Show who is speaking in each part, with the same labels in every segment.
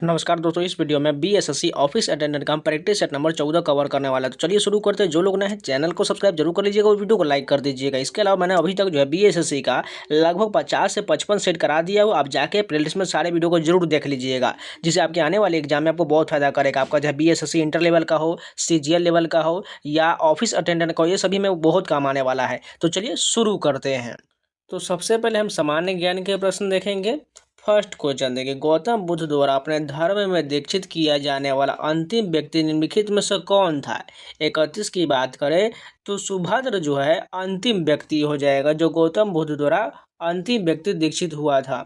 Speaker 1: नमस्कार दोस्तों, इस वीडियो में बीएसएससी ऑफिस अटेंडेंट का हम प्रैक्टिस सेट नंबर 14 कवर करने वाला है। तो चलिए शुरू करते हैं। जो लोग नए हैं चैनल को सब्सक्राइब जरूर कर लीजिएगा और वीडियो को लाइक कर दीजिएगा। इसके अलावा मैंने अभी तक जो है बीएसएससी का लगभग 50 से 55 सेट करा दिया हो। आप जाके प्लेलिस्ट में सारे वीडियो को जरूर देख लीजिएगा, जिससे आपके आने वाले एग्जाम में आपको बहुत फायदा करेगा। आपका चाहे बीएसएससी इंटर लेवल का हो, सीजीएल लेवल का हो या ऑफिस अटेंडेंट का हो, ये सभी में बहुत काम आने वाला है। तो चलिए शुरू करते हैं। तो सबसे पहले हम सामान्य ज्ञान के प्रश्न देखेंगे। फर्स्ट क्वेश्चन देखिए, गौतम बुद्ध द्वारा अपने धर्म में दीक्षित किया जाने वाला अंतिम व्यक्ति निम्नलिखित में से कौन था। 31 की बात करें तो सुभद्र जो है अंतिम व्यक्ति हो जाएगा, जो गौतम बुद्ध द्वारा अंतिम व्यक्ति दीक्षित हुआ था।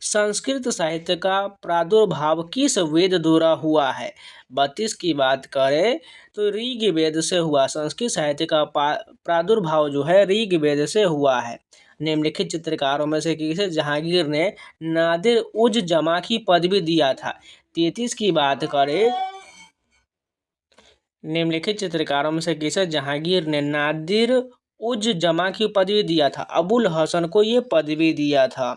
Speaker 1: संस्कृत साहित्य का प्रादुर्भाव किस वेद द्वारा हुआ है। 32 की बात करें तो ऋग्वेद से हुआ। संस्कृत साहित्य का प्रादुर्भाव जो है ऋग्वेद से हुआ है। निम्नलिखित चित्रकारों में से किसे जहांगीर ने नादिर उज जमा की पदवी दिया था। 33 की बात करें, निम्नलिखित चित्रकारों में से किसे जहांगीर ने नादिर उज जमा की पदवी दिया था। अबुल हसन को ये पदवी दिया था।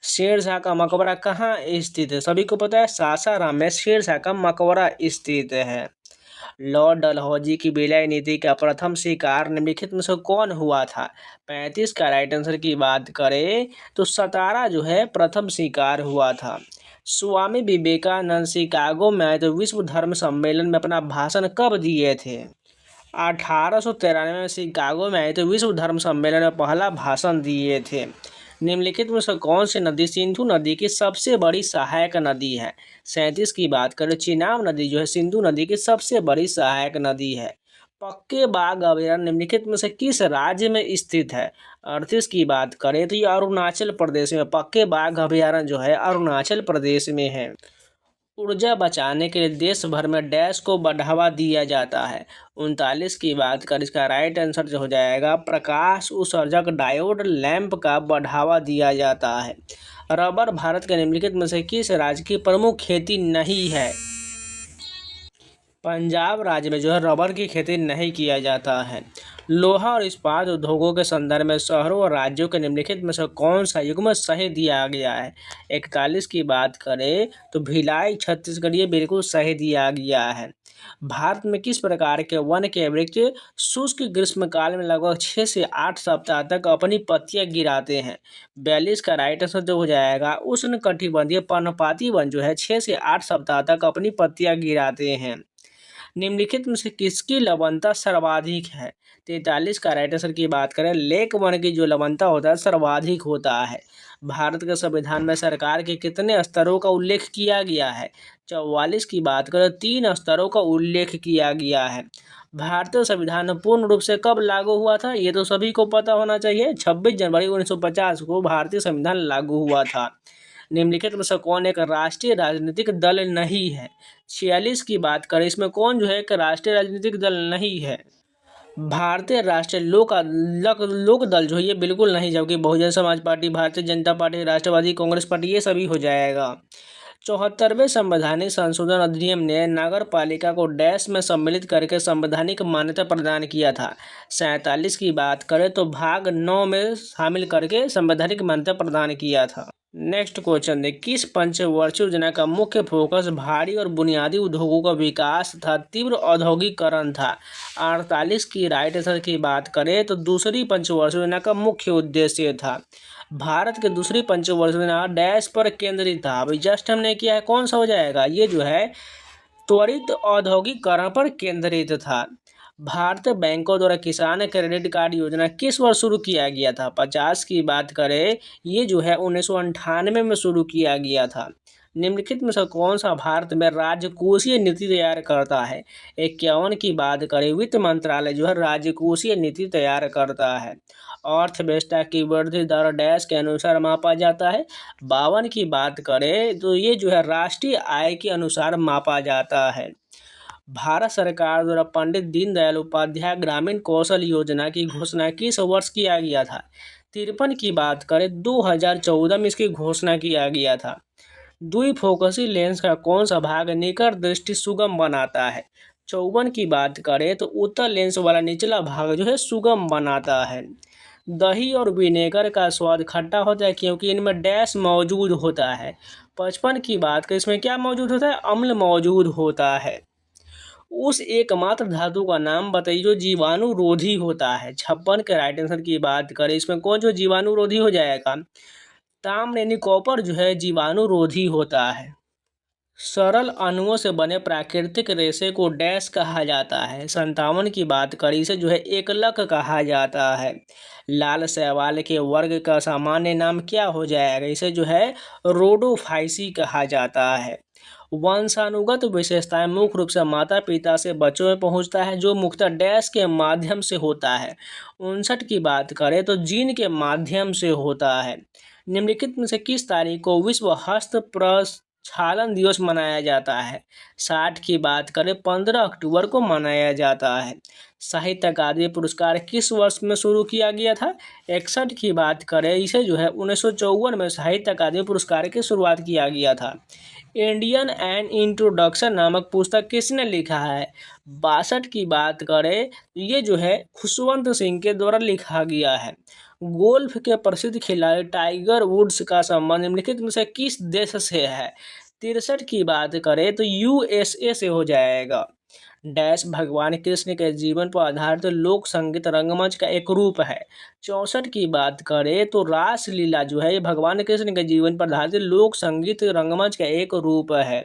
Speaker 1: शेरशाह का मकबरा कहाँ स्थित है। सभी को पता है, सासाराम में शेरशाह का मकबरा स्थित है। लॉर्ड डलहौजी की विलय नीति का प्रथम शिकार निम्नलिखित में से कौन हुआ था। 35 का राइट आंसर की बात करें तो सतारा जो है प्रथम शिकार हुआ था। स्वामी विवेकानंद शिकागो में आए तो विश्व धर्म सम्मेलन में अपना भाषण कब दिए थे। 1893 में शिकागो में आए तो विश्व धर्म सम्मेलन में पहला भाषण दिए थे। निम्नलिखित में से कौन सी नदी सिंधु नदी की सबसे बड़ी सहायक नदी है। 37 की बात करें, चिनाब नदी जो है सिंधु नदी की सबसे बड़ी सहायक नदी है। पक्के बाग अभयारण्य निम्नलिखित में से किस राज्य में स्थित है। 38 की बात करें तो ये अरुणाचल प्रदेश में। पक्के बाग अभयारण्य जो है अरुणाचल प्रदेश में है। ऊर्जा बचाने के लिए देश भर में डैश को बढ़ावा दिया जाता है। 39 की बात करें, इसका राइट आंसर जो हो जाएगा प्रकाश उत्सर्जक डायोड लैंप का बढ़ावा दिया जाता है। रबर भारत के निम्नलिखित में से किस राज्य की प्रमुख खेती नहीं है। पंजाब राज्य में जो है रबर की खेती नहीं किया जाता है। लोहा और इस्पात उद्योगों के संदर्भ में शहरों और राज्यों के निम्नलिखित में से कौन सा युग्म सही दिया गया है। 41 की बात करें तो भिलाई छत्तीसगढ़, ये बिल्कुल सही दिया गया है। भारत में किस प्रकार के वन के वृक्ष शुष्क ग्रीष्मकाल में लगभग 6 से 8 सप्ताह तक अपनी पत्तियां गिराते हैं। 42 का राइट आंसर जो हो जाएगा उष्णकटिबंधीय पर्णपाती वन जो है 6 से 8 सप्ताह तक अपनी पत्तियां गिराते हैं। निम्नलिखित में से किसकी लवणता सर्वाधिक है। 43 का राइट आंसर की बात करें, लेक वन की जो लवणता होता है सर्वाधिक होता है। भारत के संविधान में सरकार के कितने स्तरों का उल्लेख किया गया है। 44 की बात करें, 3 स्तरों का उल्लेख किया गया है। भारतीय संविधान पूर्ण रूप से कब लागू हुआ था, ये तो सभी को पता होना चाहिए। 26 जनवरी 1950 को भारतीय संविधान लागू हुआ था। निम्नलिखित में से कौन एक राष्ट्रीय राजनीतिक दल नहीं है। 46 की बात करें, इसमें कौन जो है एक राष्ट्रीय राजनीतिक दल नहीं है। भारतीय राष्ट्रीय लोक दल जो है ये बिल्कुल नहीं, जबकि बहुजन समाज पार्टी, भारतीय जनता पार्टी, राष्ट्रवादी कांग्रेस पार्टी, ये सभी हो जाएगा। 74वें संवैधानिक संशोधन अधिनियम ने नगर पालिका को डैश में सम्मिलित करके संवैधानिक मान्यता प्रदान किया था। 47 की बात करें तो भाग 9 में शामिल करके संवैधानिक मान्यता प्रदान किया था। नेक्स्ट क्वेश्चन देख, किस पंचवर्षीय योजना का मुख्य फोकस भारी और बुनियादी उद्योगों का विकास तथा तीव्र औद्योगिकरण था। 48 की राइट आंसर की बात करें तो दूसरी पंचवर्षीय योजना का मुख्य उद्देश्य था। भारत के दूसरी पंचवर्षीय योजना डैश पर केंद्रित था। अभी जस्ट हमने किया है, कौन सा हो जाएगा, ये जो है त्वरित औद्योगिकरण पर केंद्रित था। भारतीय बैंकों द्वारा किसान क्रेडिट कार्ड योजना किस वर्ष शुरू किया गया था। 50 की बात करें, ये जो है 1998 में शुरू किया गया था। निम्नलिखित में से कौन सा भारत में राजकोषीय नीति तैयार करता है। 51 की बात करें, वित्त मंत्रालय जो है राजकोषीय नीति तैयार करता है। अर्थव्यवस्था की वृद्धि दर डैश के अनुसार मापा जाता है। 52 की बात करें तो ये जो है राष्ट्रीय आय के अनुसार मापा जाता है। भारत सरकार द्वारा पंडित दीनदयाल उपाध्याय ग्रामीण कौशल योजना की घोषणा किस वर्ष किया गया था। 53 की बात करें 2014 में इसकी घोषणा किया गया था। द्विफोकसी लेंस का कौन सा भाग निकट दृष्टि सुगम बनाता है। 54 की बात करें तो उत्तल लेंस वाला निचला भाग जो है सुगम बनाता है। दही और विनेगर का स्वाद खट्टा होता है क्योंकि इनमें डैश मौजूद होता है। 55 की बात करें, इसमें क्या मौजूद होता है? अम्ल मौजूद होता है। उस एकमात्र धातु का नाम बताइए जो जीवाणुरोधी होता है। 56 के राइट आंसर की बात करें, इसमें कौन जो जीवाणुरोधी हो जाएगा? ताम्र यानी कॉपर जो है जीवाणुरोधी होता है। सरल अणुओं से बने प्राकृतिक रेशे को डैश कहा जाता है। 57 की बात करें, इसे जो है एकलक कहा जाता है। लाल शैवाल के वर्ग का सामान्य नाम क्या हो जाएगा? इसे जो है रोडोफाइसी कहा जाता है। वंशानुगत विशेषताएं मुख्य रूप से माता पिता से बच्चों में पहुंचता है, जो मुख्यतः डैश के माध्यम से होता है। 59 की बात करें तो जीन के माध्यम से होता है। निम्नलिखित में से किस तारीख को विश्व हस्त प्रक्षालन दिवस मनाया जाता है? 60 की बात करें 15 अक्टूबर को मनाया जाता है। साहित्य अकादमी पुरस्कार किस वर्ष में शुरू किया गया था? 61 की बात करें, इसे जो है 1954 में साहित्य अकादमी पुरस्कार की शुरुआत किया गया था। इंडियन एंड इंट्रोडक्शन नामक पुस्तक किसने लिखा है? 62 की बात करें, ये जो है खुशवंत सिंह के द्वारा लिखा गया है। गोल्फ के प्रसिद्ध खिलाड़ी टाइगर वुड्स का संबंध निम्नलिखित में से किस देश से है? 63 की बात करें तो यूएसए से हो जाएगा। डैश भगवान कृष्ण के जीवन पर आधारित लोक संगीत रंगमंच का एक रूप है। 64 की बात करें तो रासलीला जो है ये भगवान कृष्ण के जीवन पर आधारित लोक संगीत रंगमंच का एक रूप है।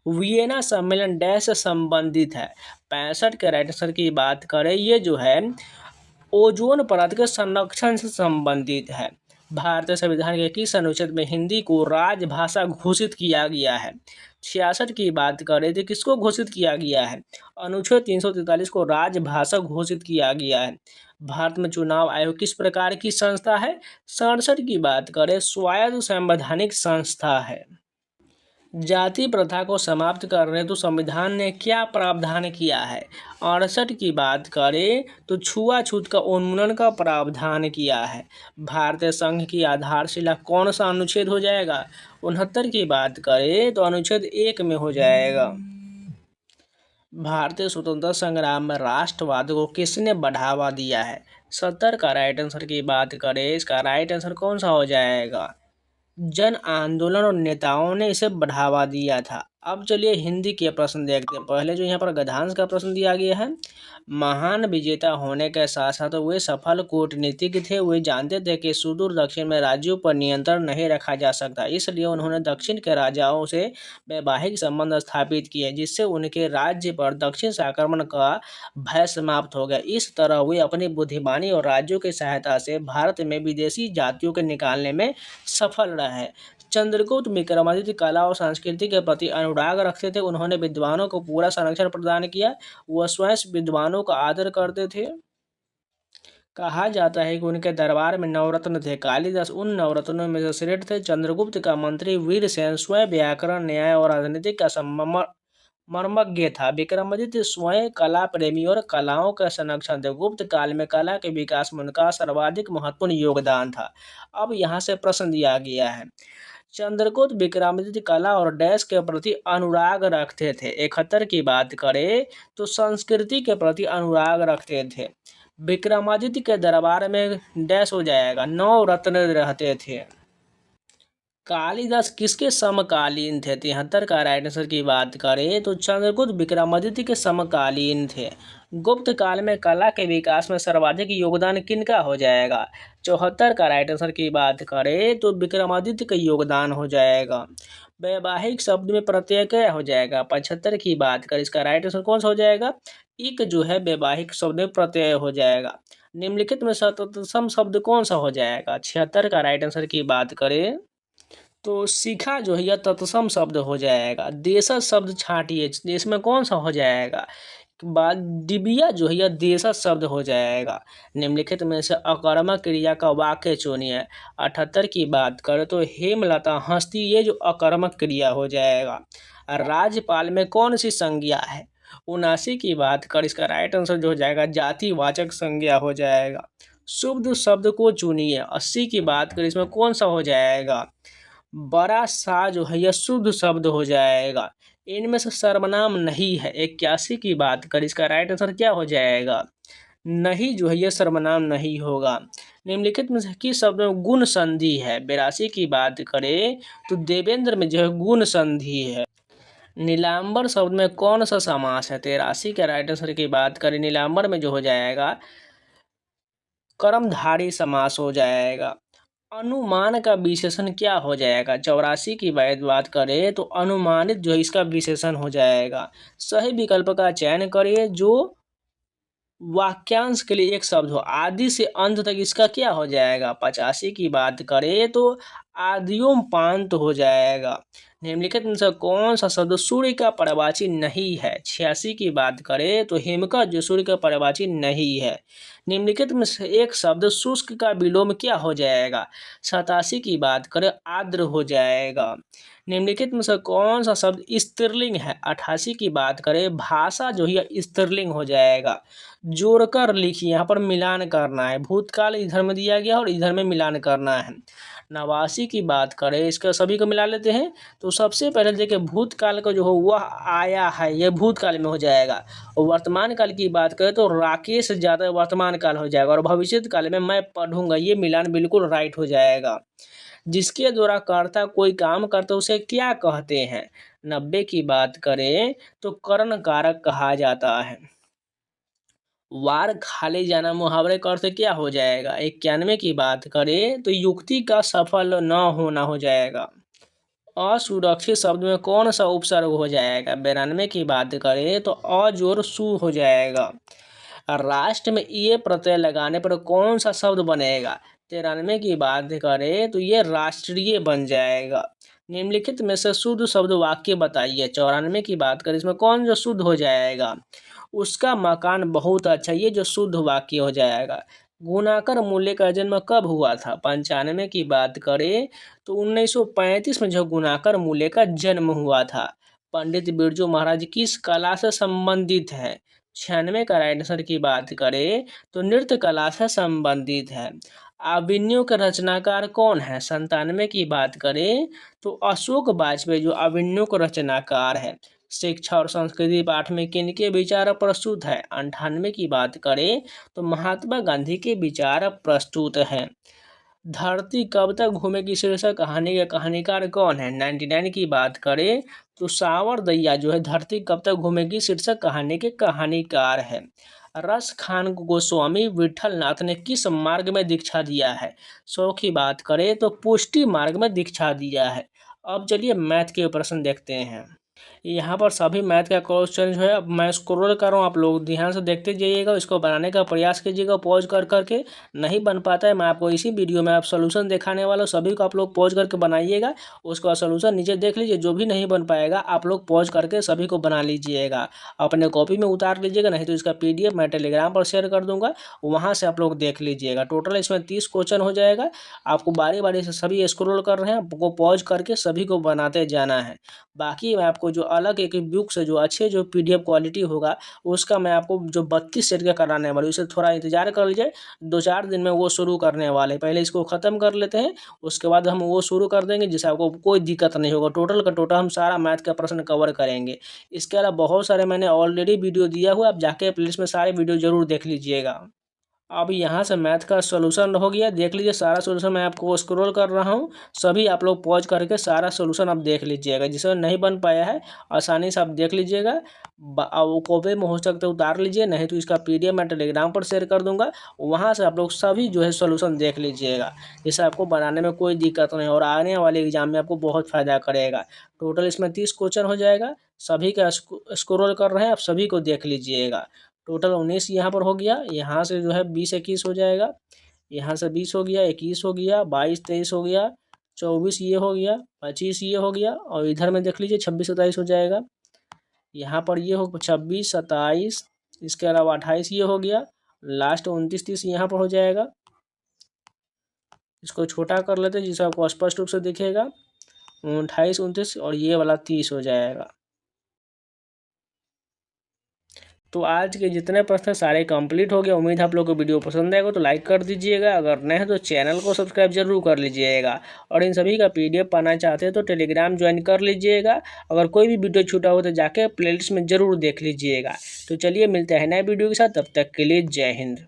Speaker 1: वियना सम्मेलन डैश से संबंधित है। 65 के राइट आंसर की बात करें, ये जो है ओजोन परत के संरक्षण से संबंधित है। भारतीय संविधान के किस अनुच्छेद में हिंदी को राजभाषा घोषित किया गया है? 66 की बात करें तो किसको घोषित किया गया है? अनुच्छेद 343 को राजभाषा घोषित किया गया है। भारत में चुनाव आयोग किस प्रकार की संस्था है? 67 की बात करें स्वायत्त संवैधानिक संस्था है। जाति प्रथा को समाप्त करने तो संविधान ने क्या प्रावधान किया है? 68 की बात करें तो छुआछूत का उन्मूलन का प्रावधान किया है। भारतीय संघ की आधारशिला कौन सा अनुच्छेद हो जाएगा? 69 की बात करें तो अनुच्छेद 1 में हो जाएगा। भारतीय स्वतंत्रता संग्राम में राष्ट्रवाद को किसने बढ़ावा दिया है? 70 का राइट आंसर की बात करें, इसका राइट आंसर कौन सा हो जाएगा? जन आंदोलन और नेताओं ने इसे बढ़ावा दिया था। अब चलिए हिंदी के प्रश्न देखते हैं। पहले जो यहाँ पर गद्यांश का प्रश्न दिया गया है, महान विजेता होने के साथ साथ वे सफल कूटनीतिज्ञ थे। वे जानते थे कि सुदूर दक्षिण में राज्यों पर नियंत्रण नहीं रखा जा सकता, इसलिए उन्होंने दक्षिण के राजाओं से वैवाहिक संबंध स्थापित किए, जिससे उनके राज्य पर दक्षिण से आक्रमण का भय समाप्त हो गया। इस तरह वे अपनी बुद्धिमानी और राज्यों की सहायता से भारत में विदेशी जातियों के निकालने में सफल रहे। चंद्रगुप्त विक्रमादित्य कला और संस्कृति के प्रति अनुराग रखते थे। उन्होंने विद्वानों को पूरा संरक्षण प्रदान किया। वह स्वयं विद्वानों का आदर करते थे। कहा जाता है कि उनके दरबार में नवरत्न थे। कालिदास उन नवरत्नों में से श्रेष्ठ थे। चंद्रगुप्त का मंत्री वीरसेन स्वयं व्याकरण, न्याय और राजनीतिक का मर्मज्ञ था। विक्रमादित्य स्वयं कला प्रेमी और कलाओं का संरक्षण थे। गुप्त काल में कला के विकास में उनका सर्वाधिक महत्वपूर्ण योगदान था। अब यहाँ से प्रश्न दिया गया है, चंद्रगुप्त विक्रमादित्य कला और डैश के प्रति अनुराग रखते थे। 71 की बात करें तो संस्कृति के प्रति अनुराग रखते थे। विक्रमादित्य के दरबार में डैश हो जाएगा, 9 रत्न रहते थे। कालिदास किसके समकालीन थे? 73 का राइट आंसर की बात करें तो चंद्रगुप्त विक्रमादित्य के समकालीन थे। गुप्त काल में कला के विकास में सर्वाधिक योगदान किनका हो जाएगा? 74 का राइट आंसर की बात करें तो विक्रमादित्य का योगदान हो जाएगा। वैवाहिक शब्द में प्रत्यय क्या हो जाएगा? 75 की बात करें, इसका राइट आंसर कौन सा हो जाएगा? इक जो है वैवाहिक शब्द में प्रत्यय हो जाएगा। निम्नलिखित में तत्सम शब्द कौन सा हो जाएगा? 76 का राइट आंसर की बात करें तो शिखा जो है यह तत्सम शब्द हो जाएगा। देशज शब्द छांटिए, इसमें कौन सा हो जाएगा? बाद डिबिया जो है यह देशज शब्द हो जाएगा। निम्नलिखित में से अकर्मक क्रिया का वाक्य चुनिए। 78 की बात करें तो हेमलता हंसती, ये जो अकर्मक क्रिया हो जाएगा। राज्यपाल में कौन सी संज्ञा है? 79 की बात कर, इसका राइट आंसर जो हो जाएगा जातिवाचक संज्ञा हो जाएगा। शुद्ध शब्द को चुनिए। 80 की बात करें, इसमें कौन सा हो जाएगा? बड़ा सा जो है यह शुद्ध शब्द हो जाएगा। इनमें से सर्वनाम नहीं है। 81 की बात करें, इसका राइट आंसर क्या हो जाएगा? नहीं जो है ये सर्वनाम नहीं होगा। निम्नलिखित में से किस शब्द में गुण संधि है? 82 की बात करें तो देवेंद्र में जो है गुण संधि है। नीलांबर शब्द में कौन सा समास है? 83 के राइट आंसर की बात करें नीलांबर में जो हो जाएगा कर्मधारय समास हो जाएगा। अनुमान का विशेषण क्या हो जाएगा? 84 की बात करें तो अनुमानित जो है इसका विशेषण हो जाएगा। सही विकल्प का चयन करिए जो वाक्यांश के लिए एक शब्द हो। आदि से अंत तक इसका क्या हो जाएगा? 85 की बात करें तो आदियों पांत हो जाएगा। निम्नलिखित में से कौन सा शब्द सूर्य का पर्यायवाची नहीं है? 86 की बात करें तो हिमका जो सूर्य का पर्यायवाची नहीं है। निम्नलिखित में से एक शब्द शुष्क का विलोम क्या हो जाएगा? 87 की बात करें आर्द्र हो जाएगा। निम्नलिखित में से कौन सा शब्द स्त्रीलिंग है? 88 की बात करें भाषा जो है स्त्रीलिंग हो जाएगा। जोड़कर लिखिए, यहाँ पर मिलान करना है। भूतकाल इधर में दिया गया और इधर में मिलान करना है। 89 की बात करें इसका सभी को मिला लेते हैं तो सबसे पहले देखिए भूतकाल का जो हो वह आया है, यह भूतकाल में हो जाएगा। और वर्तमान काल की बात करें तो राकेश ज़्यादा वर्तमान काल हो जाएगा। और भविष्य काल में मैं पढ़ूंगा, ये मिलान बिल्कुल राइट हो जाएगा। जिसके द्वारा कर्ता कोई काम करता है उसे क्या कहते हैं? 90 की बात करें तो करण कारक कहा जाता है। वार खाली जाना मुहावरे का अर्थ क्या हो जाएगा? 91 की बात करें तो युक्ति का सफल न होना हो जाएगा। असुरक्षित शब्द में कौन सा उपसर्ग हो जाएगा? 92 की बात करें तो अ जोर सु हो जाएगा। राष्ट्र में ये प्रत्यय लगाने पर कौन सा शब्द बनेगा? 93 की बात करें तो ये राष्ट्रीय बन जाएगा। निम्नलिखित में से शुद्ध शब्द वाक्य बताइए। 94 की बात करें इसमें कौन जो शुद्ध हो जाएगा? उसका मकान बहुत अच्छा, ये जो शुद्ध वाक्य हो जाएगा। गुणाकर मूल्य का जन्म कब हुआ था? 95 की बात करें तो 1935 में जो गुणाकर मूल्य का जन्म हुआ था। पंडित बिरजू महाराज किस कला से संबंधित है? 96 का राइट आंसर की बात करें तो नृत्य कला से संबंधित है। अभिनयों के रचनाकार कौन है? 97 की बात करें तो अशोक वाजपेयी जो अभिनयों के रचनाकार है। शिक्षा और संस्कृति पाठ में किनके विचार प्रस्तुत है? 98 की बात करें तो महात्मा गांधी के विचार प्रस्तुत हैं। धरती कब तक घूमेगी शीर्षक कहानी के कहानीकार कौन है? 99 की बात करें तो सावर दैया जो है धरती कब तक घूमेगी शीर्षक कहानी के कहानीकार है। रस खान गोस्वामी विठल नाथ ने किस मार्ग में दीक्षा दिया है? 100 की बात करें तो पुष्टि मार्ग में दीक्षा दिया है। अब चलिए मैथ के प्रश्न देखते हैं। यहाँ पर सभी मैथ का क्वेश्चन जो है अब मैं स्क्रॉल कर रहा हूँ, आप लोग ध्यान से देखते जाइएगा, इसको बनाने का प्रयास कीजिएगा पॉज कर करके। नहीं बन पाता है मैं आपको इसी वीडियो में आप सोल्यूशन दिखाने वाला हूँ, सभी को आप लोग पॉज करके बनाइएगा। उसका सोल्यूशन नीचे देख लीजिए, जो भी नहीं बन पाएगा आप लोग पॉज करके सभी को बना लीजिएगा, अपने कॉपी में उतार लीजिएगा। नहीं तो इसका PDF मैं टेलीग्राम पर शेयर कर दूंगा, वहाँ से आप लोग देख लीजिएगा। टोटल इसमें 30 क्वेश्चन हो जाएगा। आपको बारी बारी से सभी स्क्रॉल कर रहे हैं, आपको पॉज करके सभी को बनाते जाना है। बाकी मैं आपको जो अलग एक बुक से जो अच्छे जो PDF क्वालिटी होगा उसका मैं आपको जो 32 सेट का कराने वाला हूँ, इसे थोड़ा इंतजार कर लीजिए। 2-4 दिन में वो शुरू करने वाले, पहले इसको ख़त्म कर लेते हैं, उसके बाद हम वो शुरू कर देंगे जिससे आपको कोई दिक्कत नहीं होगा। टोटल का टोटल हम सारा मैथ का प्रश्न कवर करेंगे। इसके अलावा बहुत सारे मैंने ऑलरेडी वीडियो दिया हुआ, आप जाके प्लेलिस्ट में सारे वीडियो ज़रूर देख लीजिएगा। अब यहाँ से मैथ का सॉल्यूशन हो गया, देख लीजिए सारा सॉल्यूशन मैं आपको स्क्रॉल कर रहा हूँ, सभी आप लोग पॉज करके सारा सॉल्यूशन आप देख लीजिएगा। जिसमें नहीं बन पाया है आसानी से आप देख लीजिएगा, वो कॉपी में हो सकता है उतार लीजिए, नहीं तो इसका PDF मैं टेलीग्राम पर शेयर कर दूंगा, वहाँ से आप लोग सभी जो है सॉल्यूशन देख लीजिएगा, जिससे आपको बनाने में कोई दिक्कत नहीं और आने वाले एग्जाम में आपको बहुत फ़ायदा करेगा। टोटल इसमें 30 क्वेश्चन हो जाएगा, सभी का स्क्रॉल कर रहे हैं आप, सभी को देख लीजिएगा। टोटल 19 यहाँ पर हो गया, यहाँ से जो है 20-21 हो जाएगा, यहाँ से 20 हो गया, 21 हो गया, 22-23 हो गया, 24 ये हो गया, 25 ये हो गया, और इधर में देख लीजिए 26-27 हो जाएगा। यहाँ पर ये हो 26-27, इसके अलावा 28 ये हो गया, लास्ट 29-30 यहाँ पर हो जाएगा। इसको छोटा कर लेते हैं जिससे आपको स्पष्ट रूप से दिखेगा। 28-29 और ये वाला 30 हो जाएगा। तो आज के जितने प्रश्न सारे कंप्लीट हो गए। उम्मीद है आप लोग को वीडियो पसंद आएगा तो लाइक कर दीजिएगा, अगर नहीं है तो चैनल को सब्सक्राइब जरूर कर लीजिएगा। और इन सभी का PDF पाना चाहते हैं तो टेलीग्राम ज्वाइन कर लीजिएगा। अगर कोई भी वीडियो छूटा हो तो जाके प्लेलिस्ट में जरूर देख लीजिएगा। तो चलिए मिलते हैं नए वीडियो के साथ, तब तक के लिए जय हिंद।